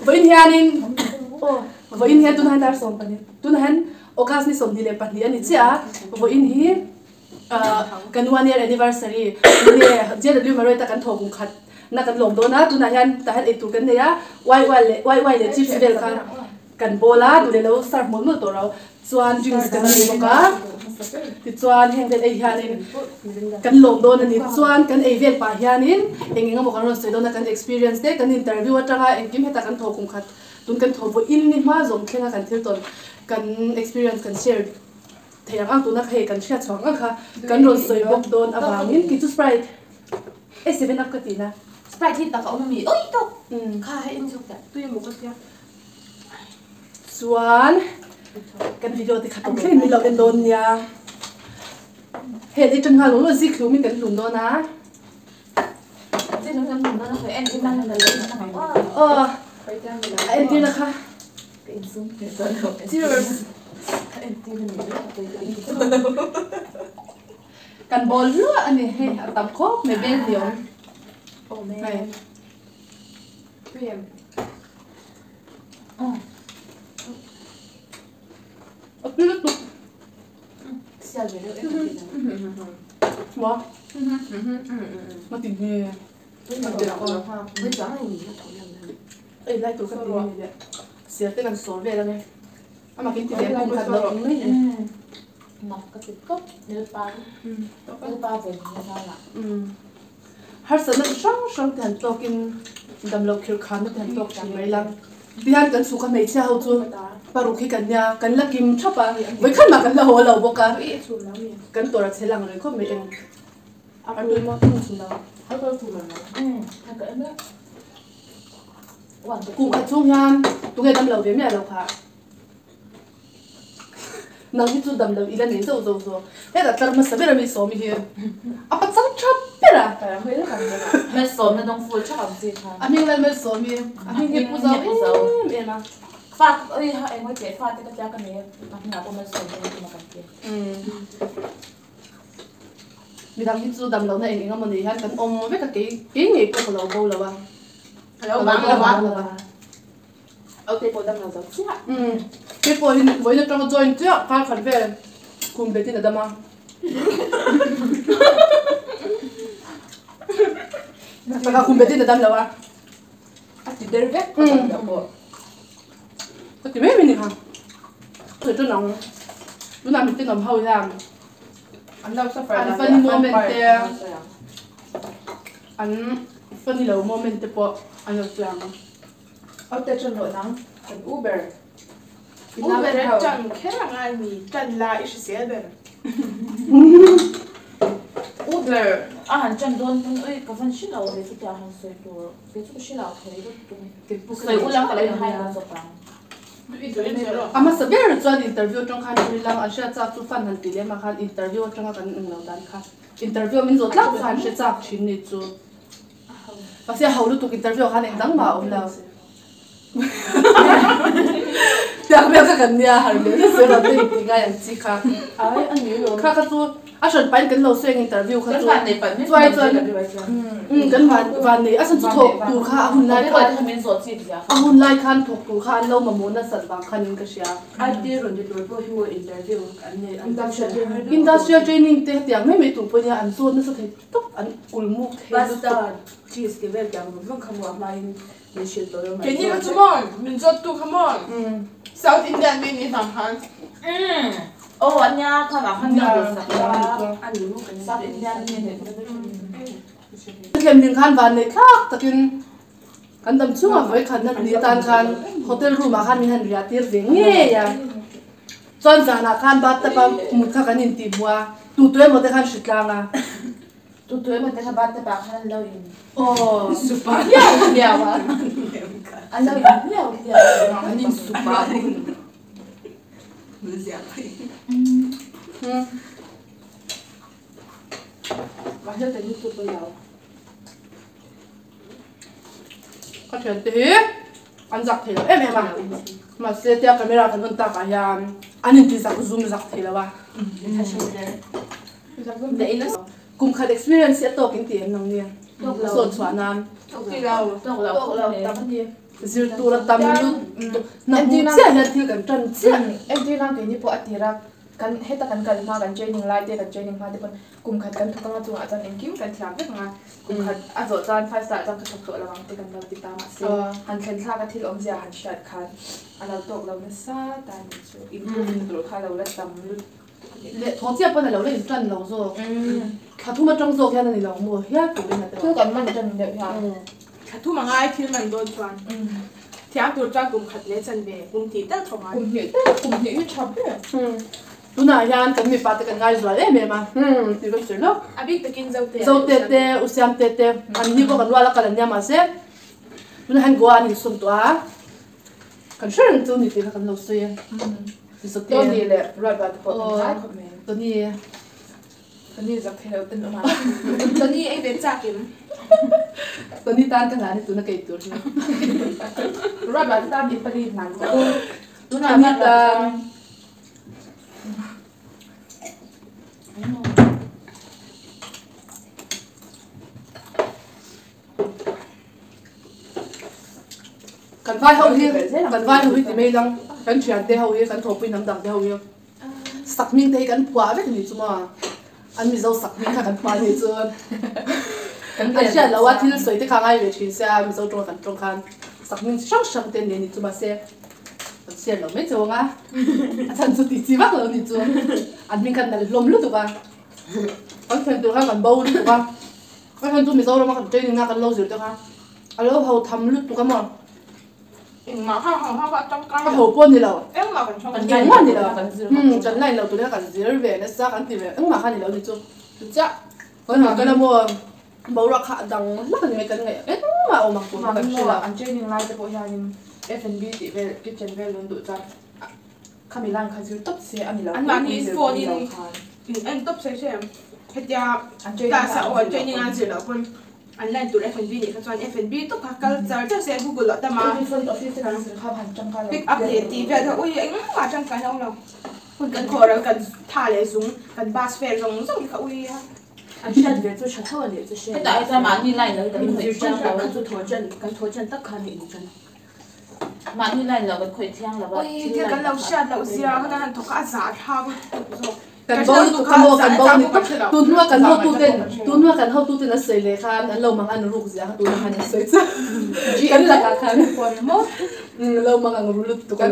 Với hiền với hiền tuần hai dar som pani tuần hen okas ni som dile pani ani chia với hi kan 1 year anniversary ni JW Maroi ta kan thong khat na kan lom do na tuần hiền ta het tu kan ne ya wai le chief civil kan bola du le lo start mol mol to ro chuan drinks kan ni boka ti chuan heng vel ei hianin kan lom do na ni chuan kan ei vel pa hianin enginga mo kan ron soi do na kan experience te kan interview atanga engkim heta kan thong khat tun kan thong bo in ni ma zom khenga kan thil ton kan experience kan share theyang ang tu na khe kan share chawng ang kha kan ron soi bok don awangin ki chu sprite e 7 up ka ti na sprite hi ta ka mi oi to kha hai in chok ta tu yem mo ka tia chuan kan video ti khatom khin mi lo en don nia he di tang ha lo lo zik lu min kan lum do na ji nang nam na phải em tin năng là lấy em tin là kha cái zoom cái sơn đâu cheers em tin là mình kan bol lu ani he tam khop me ben dio oh man Pilu tu. Sial bedo em. Wah. Mati ni. Bây giờ này mình thổi lần Ê, lại tụi cái gì vậy? Xíu tới gần số về rồi này. Mà cái tiền không thật đâu cũng đấy. Mọc cái thịt cốc nếu ba về như sao là. Har sana sang tan tokin dam lo khir khan tan tok chi mai lang. Bihan kan su ka mei cha ho chu. Paru khi kan ya kan la kim thapa. Với khan ma kan la ho lo boka. Kan tora chelang rồi ko me en. Apa tu ma kun su na. Apa tu ma. Thằng cái đó. Cùng ở chung yan, tụi người đâm đầu với mẹ đâu hả? Nàng đi chung đâm đầu, ý là nên dâu. Thế là tao mà sao bây giờ mình xóm mình à bắt sao chắp bây giờ? Mình xóm nó đông phu chắc làm gì hả? À mình lên mình xóm mình, à mình nghe bùi dâu, em à. Phát, ơi em có chế phát cái cái này, mình nào cũng mình xóm mình mà cần kia. Mình đang đi chung đâm đầu này, mình ngắm mình thấy cái ông với cái nghề của đầu bầu là ba. Hello, bang. Ok, bộ đâm nào giống chứ ạ? Cái bộ hình với nó trong join chứ ạ, khai khẩn về cùng bé tin là đâm à? Phải cả cùng bé tin là đâm đâu à? À, thì đỡ vết. Có tí mấy mình hả? Tôi cho nóng. Lúc nào mình tin nóng hầu ra. Anh phân moment there. Anh phân lâu moment there po. Anh được làm. Ở đây chân nội nắng, Uber. Uber chân khé là ai mi chân lại sẽ xé bên. Uber, hẳn chân đôn ơi cái phần xin lỗi về cái hàng xoay đồ, cái chút xin lỗi thấy được xoay u lăng cái này hay là gì vậy? Ama sabi rồi cho interview trong khán giả lang anh sẽ chắc chú fan hẳn tỷ lệ mà khán interview trong cái anh lâu đàn khán interview mình rồi lắm khán sẽ chắc chín này chú. Và sẽ hầu lúc interview khán em đăng mà ông nào. Đặc biệt các cái nhà hàng đấy sẽ là cái gì ngay anh chị khá. Ai anh nhớ rồi. Khá chú, anh chuẩn phải cái lâu xuyên interview khá chú. Cái này phải cái bạn này anh chuẩn thuộc tụ khá hun lại khá. Hun lại khán thuộc tụ khá lâu mà muốn là sẵn bằng khán cái gì à. Ai đi rồi thì đối với hiệu interview anh này industrial training thế tiếng mấy tụ bây giờ anh做那是可以都anh cùng mua. Basta cheese cái về tiếng vẫn không có mai mình sẽ tôi mà. Cái này come on, mình chốt tu come on. South Indian mình đi làm hàng. Anh nha, thằng nào ăn nhau được sao? Anh đi mua cái South Indian mình này. Cái mình khăn van này khác, tất nhiên kan dam chunga với khăn nan ni tan khan hotel room a khan han ria tir ve nge ya chon jana khan bat ta pa mut kha kan in ti bua tu tu mo te khan shitlanga Tu em thấy bạn ta bảo hắn lâu in. oh Super. Ya wa. Anh lâu in lâu ya. anh đi super. Mình sẽ phải. Và hiện tại YouTube bây giờ. có thể thế anh giặc thế em mà sẽ theo camera thành con ta cả nhà anh nhìn thì giặc zoom giặc thế là ba Để nó cùng khai experience sẽ to kinh tiền nông nè ส่วนส่วนนั้น ที่เรา ต้องเราตามนี้ zir tu la tam lu na bu che na thil kan tran che em ti nang ke ni po atira kan heta kan kal ma kan training lai te kan training ma te kon kum khat kan thukang chu a chan em kim kan thiam vek nga kum khat a zo chan 5 star chan thuk thuk lawang te kan lo ti ta ma se han thlen thla ka thil om ja han shat khan ala tok lo na sa ta ni chu improving tro kha lo la tam lu le thong chia pa na lo le tran lo zo kha thu ma tang zo kya na ni lo mo ya tu le na ta chu kan man chan de ha thu mà ngay thì mình đôi toàn thì áp dụng cho cùng khát lệ chân về cùng thì tất thòng ai kum ni ni chap de tu na yan kan mi pa te kan ngai zo le me ma ti kan se lo à biết tự kinh dâu te usiam te an ni bo kan wala kan nya ma se tu na han go an ni sum to a kan sure tu ni te kan lo su ye ti so te to ni le right ba po ta ko me to ni to ni za phelo tin ma cho nên anh đến trả kiếm to ni tan kan ani tu na kai tu ni right ba ta ni pa ni nan ko tu na ni ta kan vai ho hi ti me lang kan chian te ho hi kan thop pin nam dang te ho hi sak ming te kan phwa vek ni chuma an mi zo sak ming kha kan phwa ni chuan kan sia lo wa thil soi te kha ngai ve thin sia mi zo tong kan tong khan sak ming shang shang te ni chuma se sia lo me chonga a chan chu ti chi wak lo ni chuan an ming kan dal lom lu tu ba kan thlen tu kha kan bo lu tu ba kan chu mi zo ro ma kan training na kan lo zir te kha alo ho tham lu tu ka mo mà họ trong cái cái hộp quân thì đâu em mà còn trong cái ngon thì đâu chân này đâu tụi nó cả gì về nó sao ăn thì về mà ăn thì đâu thì chung chắc có nào cái là mua bầu rắc hạ đằng lắc cái cái này ấy mà ông mặc quần cái gì là ăn training lai te po ya ni F&B ti ve kitchen ve lon du cha kamilan kha zir top se ani la anh mà đi phone đi anh top sẽ xem hết ya ta sẽ ở training anh chỉ là con anh lên tụi F&B này các bạn F&B top các culture chắc sẽ Google là ta mà front office kan zir kha phan chang ka pick up để tí về thôi ui anh mà trong cái đâu đâu cần khổ rồi cần thả lại xuống cần bas phèn giống giống cái ui anh shan ve chu cha thaw ni chu she tại sao mà đi lại rồi mình cái zir chang trang ka là chu thor chen tak khan ni chan mà đi lại là cái khởi thiang là ui cái cần lâu xa lâu xia cái này thuộc cả giả thao cần bầu tụ cam bầu thì tụt nuôi cần hậu tụt tên là sấy lệ khan anh lâu mang ăn ruột gì tụt ăn sấy chứ cần là cả khan lâu mang ăn ruột tụt cái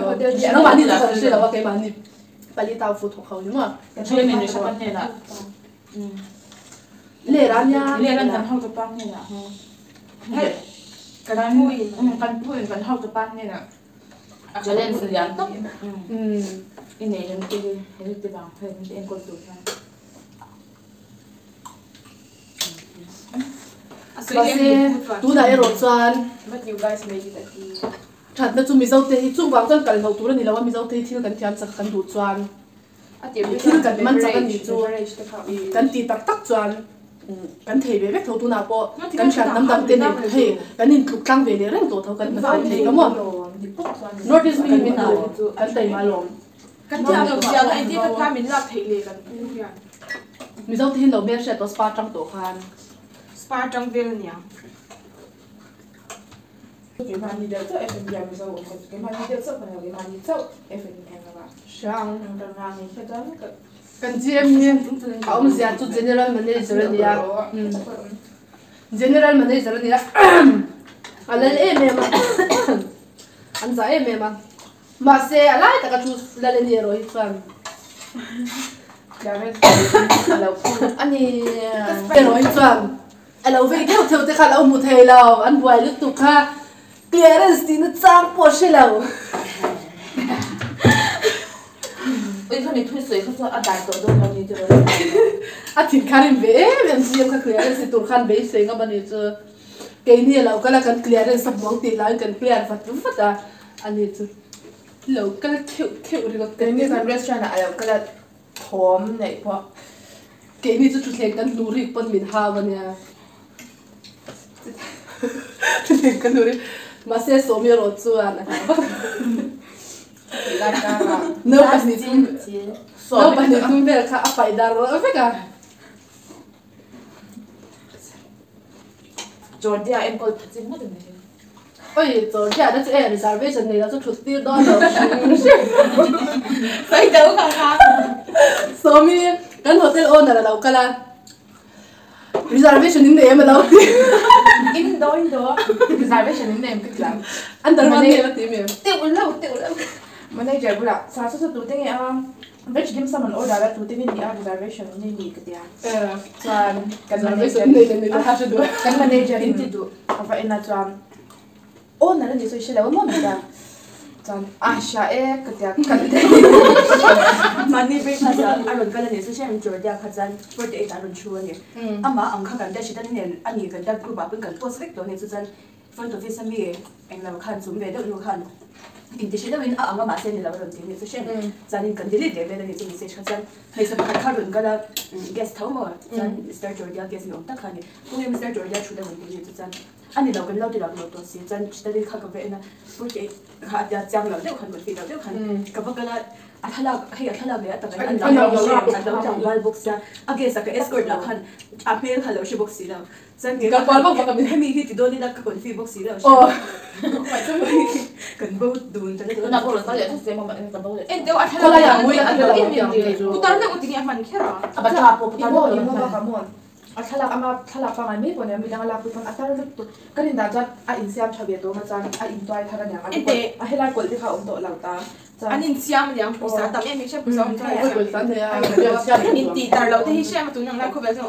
nó bán đi là cái gì là cái bán đi bali tao phụ thuộc hậu nhưng mà cái chơi mình được sao này là lệ ra nha lệ ra cần hậu cái pan này là hết cái mùi cần hậu cái pan này là cho nên sự giảm tốc cái này là cái bằng hơn em còn tuổi Kasi tu na ero chuan but you guys made it at that na chu mi zo te hi chu wang chan kal no tur ni lawa mi zo te thil kan thiam chak kan du chuan thil kan man chak ani chu kan ti tak tak chuan kan thei ve vek tho tu na po kan chan nam dam te ni thei kan in thuk tlang ve le reng to tho kan ma thei ka mo notice me min do kan thei ma lom cái thứ đầu tiên anh đi các pha mình làm thấy liền cần mi zo te hin lo mer sha to spa tang to khan spa trong viên nhỉ cái mà đi đâu cho F&B làm sao cái mà đi đâu cho phần nào cái mà đi cho F&B làm sao sang trong hàng này phải cho cái kan gm ni aum zia tu general manager ni ya general manager ni ya alal em ma an za em ma ma se alai ta ka chu la le ni roi fan cái lâu ani ke roi fan alo ve ke theu te khala mu thei lao an buai lu tu kha clearance ti na chang po she lao ôi cái này thui sấy không cho ăn đại tổ đâu mà đi rồi a thin kharin ve em siam kha clearance tur khan be se nga bani chu ke ni lo kala kan clearance sab mong ti lai kan clear fat a ani chu lo kala theu ri ko cái này cái restaurant là ở cái là thom này po ke ni chu thleng kan nuri pon min ha bania thleng kan nuri ma se so mi ro chuan là cái no pas ni tum no pas ni tum ver kha a pai dar ro fe ka Georgia em coi thật chính mất được này. ôi rồi cái đó sẽ reservation này là cho chút tiêu đó rồi Phải đâu cả ha. so mi kan hotel owner là đâu cả là reservation in đấy mà đâu Indo reservation in name cái làm anh ta nói nghe là tìm em tiêu lâu manager bula sa sa tu ting veg dim sa man order la tu ting ni reservation ni ni cái tia chuan kan reservation này là ha được kan manager in ti tu ava ina chuan o na ni so shela mo mi da chuan asha cái tia kan Mani break has aron kala ne so shem Georgia khazan 48 aron chuani ama ang kha kan da shi dan ne ani kan da group apun kan post rek to ne chuan front office mi eng la khan zum ve de no khan in de shi da win a anga ma se ni la ron ti ne so shem zanin kan delete de le ni so message khazan nei sa kha kha ron kala guest thau mo zan Mr Georgia guest no ta khani ku Mr Georgia chu da win ni chuan ani lo kan lo ti la lo to si zan shi da ri kha ka ve na porque kha da jang lo de khan mo fi lo de khan ka ba kala athala hey athala me ata kan an lo jang wal box sa age sa ka escort la khan apel khalo shi box si la zan ge ka pal ba ka mi mi hi ti do ni la ka kon fi box si la oh kan bo dun ta Tôi nào có lần sau vậy thì mà mình còn đâu vậy. En deu athala. ko la ya muy la la Tu tar na utingi aman kera. Apa tak apa kita imo mau imo ba ka mon athala ama thala pa ngai mi ko ne mi dang la pu pon atar lu tu karin da ja a in siam chabe to ma chan a in toy thara nya a hela ko ti kha om to lang ta Anin siam liang pusa tam em mi shem pusa on ko ta. ko san de ya In ti tar lo te hi shem tu nang la ko ba zo.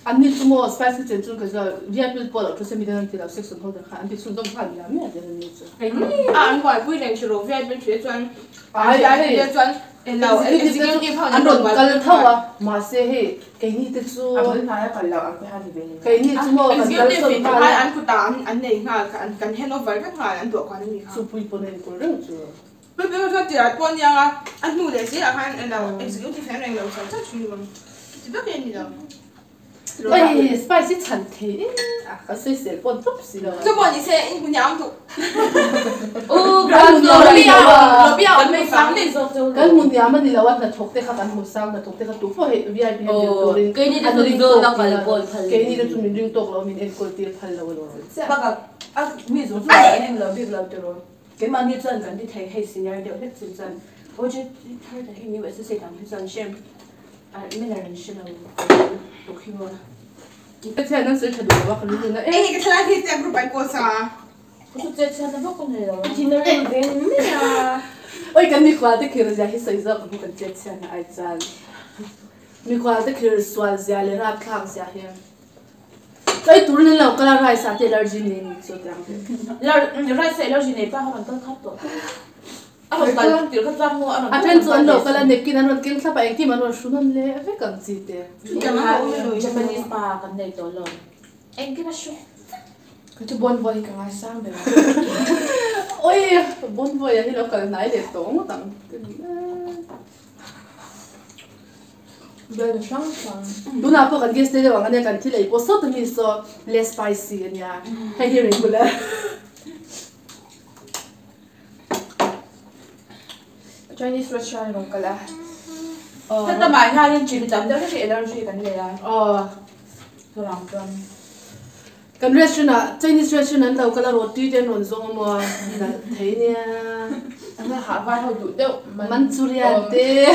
anh đi chung mua spicy chân chung cái giờ riêng biết bỏ được xem video thì là section hơn được anh đi chung trong khoản nhà mẹ để làm gì chứ An gwai pui leng shiro vi ben chue chuan. ai Ai chuan en lo executive phone anh rồi cần thâu à mà xe hệ cái ní tự chu a bol na ya kal la ang ha ni be ni cái ní chung mua cần cần executive sâu phone mà an ku ta an nei nga kan handover ka nga an to kwan ni kha. chu pui pon này cũng rất chứ Pe pe so ti ra pon yang a an nu le si a kan en lo executive phone leng lo sa cha chu ni bang. Ti ba ke ni lo. ôi spicy chân thế à cái xe xe pon top xí rồi Zo bo ni se in bu nyam tu. cái Lo bia an mei sáng fang đi ni. rồi rồi. cái muốn nhà mình đi làวันlà thuộc thế khác anh muốn sang là thuộc thế khác tụ phơi VIP hay điều rồi Cái này là tôi đang phải bồi phần. cái ní là chúng mình riêng tục là mình em coi tiền phần là rồi baka a mi zo zo ai nem lo big lo to ro ke ma ni chuan kan di thei hei senior de het chin chan o je thar da hi mi wa se se dang chan shem a mi na ran shi lo to khi mo cái xe nó sẽ thay đổi và cái lý nó Ei ni ka thala ki te group ai ko sa. Tôi chơi chơi nó không này rồi. itinerary ven mi na ôi cái mi qua tới khi rồi hi sai giờ cũng cần chết xe này ai chan mi qua tới khi rồi giờ lên ra khang xe hiền cái tụi nó làm cái này sao thì allergy nên cho rằng Ra sẽ lo gì này ba họ còn khát tổ. À rồi còn tiểu khát răng mua à trên chỗ nó cái là nếp kia nó kinh tháp anh kim nó xuống nó lẽ phải cần gì thế Japanese pa kan này tổ lon. Em cái nó số. cái chu bon boy ka ngai sang be ôi bốn voi thì nó cần nãy để tốn tặng be no sang sang tụi nào có cần guest để vào cái này cần thì lấy bớt sốt thì so less spicy nha hay đi mình bữa Chinese restaurant rong kala Thế ta bài hai nhân chỉ chấm đâu cái allergy kan này là. Tôi làm con. cái restaurant Chinese restaurant đâu cái là roti trên nồi giống mà thấy nha anh là hạ vai hậu đủ đâu Manchurian thế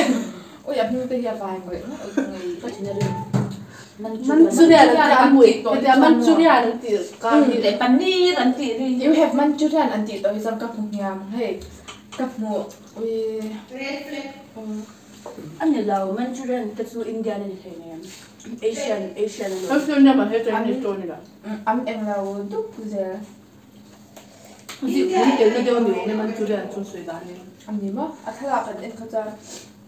ôi nhập như thế vai người Có chuyện gì Manchurian là cái ăn mùi cái là Manchurian là cái để paneer ăn thì đi. you have Manchurian anti to isang kapung yam hey kapmo ôi anh ni lo Manchurian ka chu India ni thei ne Asian cái phim này mà hết Chinese store này là am em lao tu kuzel thì cũng cái nó đều nhiều cái Manchurian trong suy đàn này am ni ma athala kan en khaja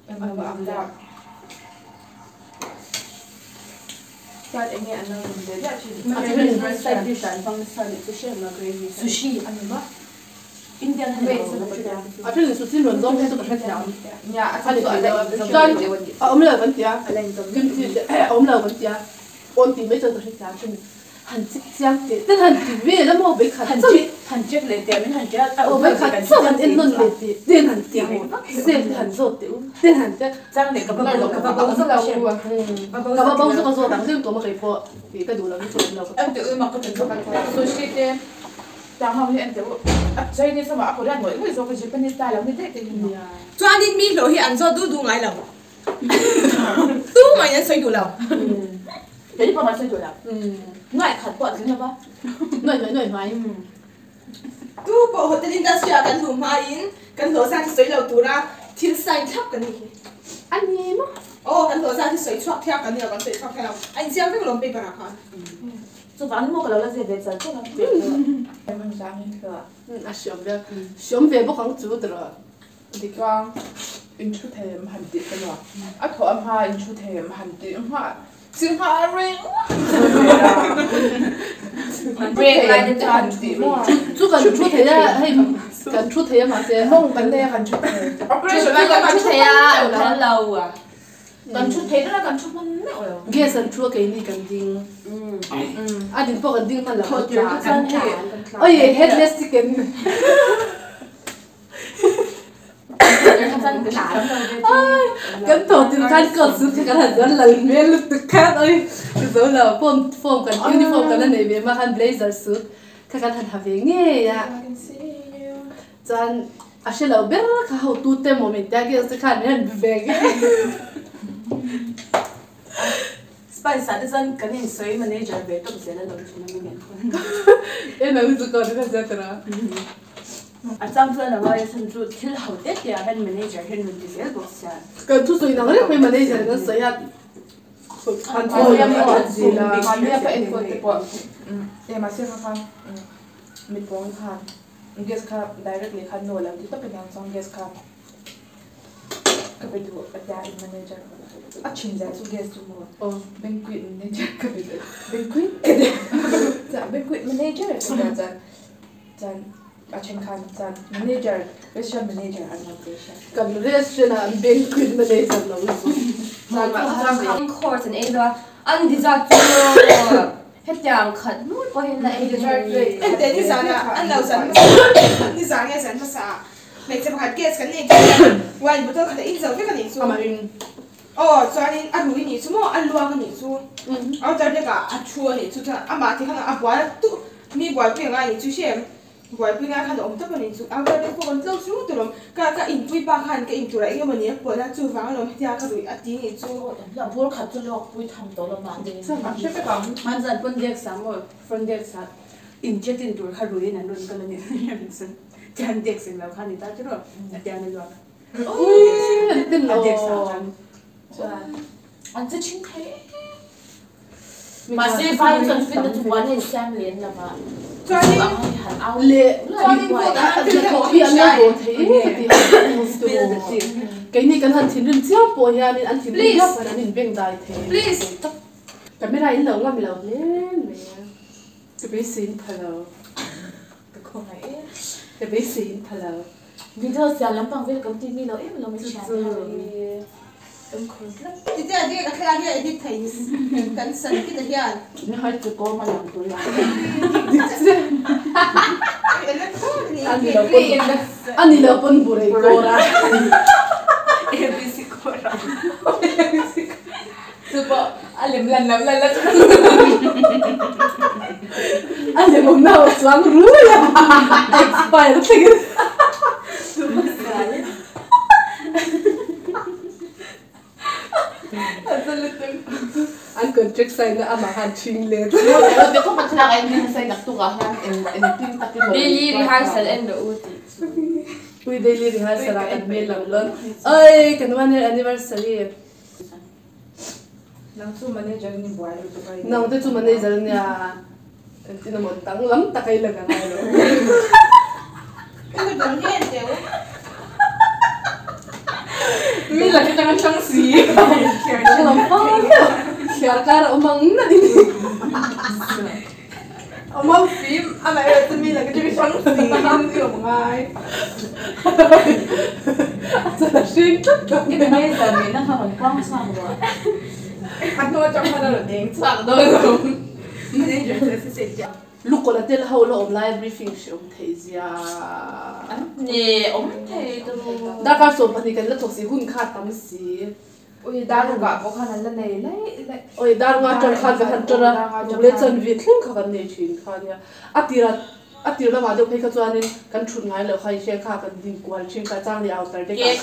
em ma ba am da Dad em nghe anh nói mình để chi Manchurian side dish an fang sa ni so shem ma gravy sushi am ni ma Indian Wait, Manchurian à trên là sushi luôn giống cái cái thằng nya athala to ala John ông là vấn đề kim thì ông là vấn đề ôn thì mấy giờ tôi sẽ trả cho mình hành chích giang tệ tên hành tị về lắm mà bị khát hành chết lấy tiền hành chết bị khát sao hành em luôn lấy tị tên hành tị xem hành rồi tị tên hành tị giang để cái bao rất là vui cái bao rất là rồi đằng riêng tụi mà cái phô vì cái đủ là cái chuyện nào em tự mà có thể cho bạn rồi cái tên chẳng hạn như em tự chơi đi sao mà aku đang ngồi rồi cái gì bên tay là như thế thì cho anh đi mi lối thì anh cho du ngay lòng du mà nhân xây đủ lòng cái gì mà nói chơi rồi nào ngại khát quạt cái nào ba nói du bộ hotel industry kan hum ha in kan lo sang xây lâu tu ra thiên sai thấp cái này anh em kan lo sang xây chuột theo cái này kan xây chuột theo anh xem cái lòng bị bara khan chú bán mua cái là gì để chơi cho nó em không dám như thế à sớm về bốc hàng chú được rồi đi con in chút thêm hành tị cái nào à thôi em ha in chút thêm hành tị em ha xin ha ring ring lại đến hành tị chú cần chút thế hay cần chút thế mà sẽ mong vấn đề cần chút thêm operation lại cần chút thế ở đó lâu à cần chút thế đó là cần chút món nữa rồi nghe sẵn chua cái này cần ding à đừng bỏ cần ding mà là thôi chuyện cái chân này ôi headless chicken cái thổ tiền khăn cột xuống cái hạt dẫn là miếng lúc tự khát ơi cái dấu là form cần uniform cần này về mà khăn blazer suit cái hạt hạt về nghe ya chan à sẽ là bé cái hậu tu tem moment ya cái khăn này về Spice sa desan kanin soy manager về tôi sẽ là đầu tiên mình nhận em nói với con nó sẽ ra à trong giờ là nói sân trụ til hậu tết ya hen manager hen mình sẽ bốc xa cần thu suy năng đấy phải manager nó sẽ ya anh thôi em có gì là em phải em có thể bỏ em mà xem khăn mình bỏ khăn guest khăn directly khăn nồi làm thì tất cả những guest khăn cái bên đó cái nhà manager à chính ra số guest mua banquet manager cái bên đó banquet dạ banquet manager dạ à chính khăn dạ manager restaurant manager and operation cần restaurant banquet manager nó mà khang course and either anh đi ra chỗ hết chàng khẩn nuốt qua hiện tại em đến đi sang anh lâu sang đi sang nghe sang sa mẹ sẽ bắt guest cái này ngoài bữa tôi khởi in dấu cái này xuống cho anh ăn nuôi nhỉ xuống ăn luộc cái nhỉ xuống ở đây cái ăn chua nhỉ xuống ăn mà thì khang ăn bò tu mi bò cái ngay nhỉ chú xem bò cái ngay khang ông tập cái nhỉ xuống ở đây có con lâu xuống tụi nó cái in vui ba khang cái in tụi này cái mà nhỉ bò đã chú vàng nó thì cái rồi ăn tiếng nhỉ xuống làm bố khát cho lo vui thầm tổ là mà đi mà dần phân đẹp sáng rồi phân đẹp sáng in chết in tụi khát rồi nên luôn cái này mình xin chẳng đẹp sinh là khát đi ta chứ rồi đẹp này rồi ôi tin đẹp rồi sáng anh sẽ chính thế mà sẽ phải cần phải được quan hệ xem liền là mà cho anh hẳn ao lệ cho anh vô đã cái có bị anh nào thế thì cái này cần hành thiên rừng chiếu bồi nha nên ăn thiên rừng chiếu phải ăn thiên bên đại thế please cái mấy này lâu lắm lâu lên cái bé xin phải lâu cái bé xin phải lâu video sẽ làm bằng việc công ty mình nó em nó mới share em khôn lắm thì cái cái cái edit thấy cần sân cái đấy à nó hơi từ cô mà làm tôi làm anh đi đâu pun bure kora ABC kora super alim lan anh đi bông nào xoắn rú ya expire thế anh cần check sign na ama han ching le Pero ko pa sila kayo din sa nagtukahan and tin takin mo. daily rehearsal and the OT we daily rehearsal at mail lang lon ay kan 1 year anniversary nang su manager ni buai lu kai nang te chu manager nya tin mo tang lam takay lang ang ano cái đồng nhiên đều Mi lagi jangan sangsi. lam pa kaya kara umang na din ông phim anh lại tự mình là cái chuyện sống gì không hiểu ngay sa shing cái này là mình đang học quang sang rồi anh nói trong hai lần tiếng Sakto. manager sẽ sẽ đi lúc còn là tên là hậu là online briefing sẽ thấy gì à nè ông thầy tôi đã cả số phần thì cái là thuộc gì hun khát tắm gì ui đã luôn cả có khả năng là này lấy ôi đã ngã chân khát cái hành chân là chúng lên chân việt lên khát cái này chuyện khát nha à tira mà đâu phải cái cho nên cái chuột ngay là khai xe khát cái đình quan chuyện cái trang đi out there đấy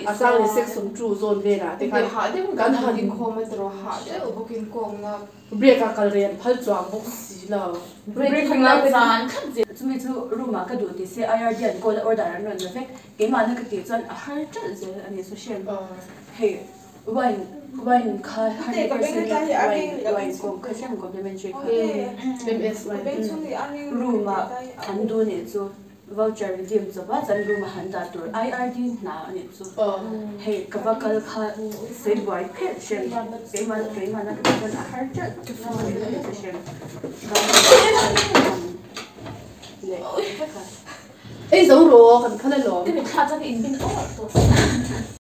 cái trang đi sex sống trụ zone về là thì cái họ đấy cái họ đi không mà rồi họ đấy ở booking com là break cái riêng phải chọn bốc xí là break không làm gian chúng mình chú room mà cái đồ thì sẽ IRD anh coi là order anh rồi phải cái mà nó cái tiền chân à hai trăm rồi anh ấy số tiền hey wine khai 100% wine com khai xem complimentary khai MS room mà anh đồ này chú voucher redeem cho ba chân room mà hắn đã tuổi IRD nào anh ấy chú hey cái voucher khai sẽ white pet xem cái mà nó cái chân à hai trăm ấy dấu rồi cần khăn lên rồi cái mình khai cho cái in bên đó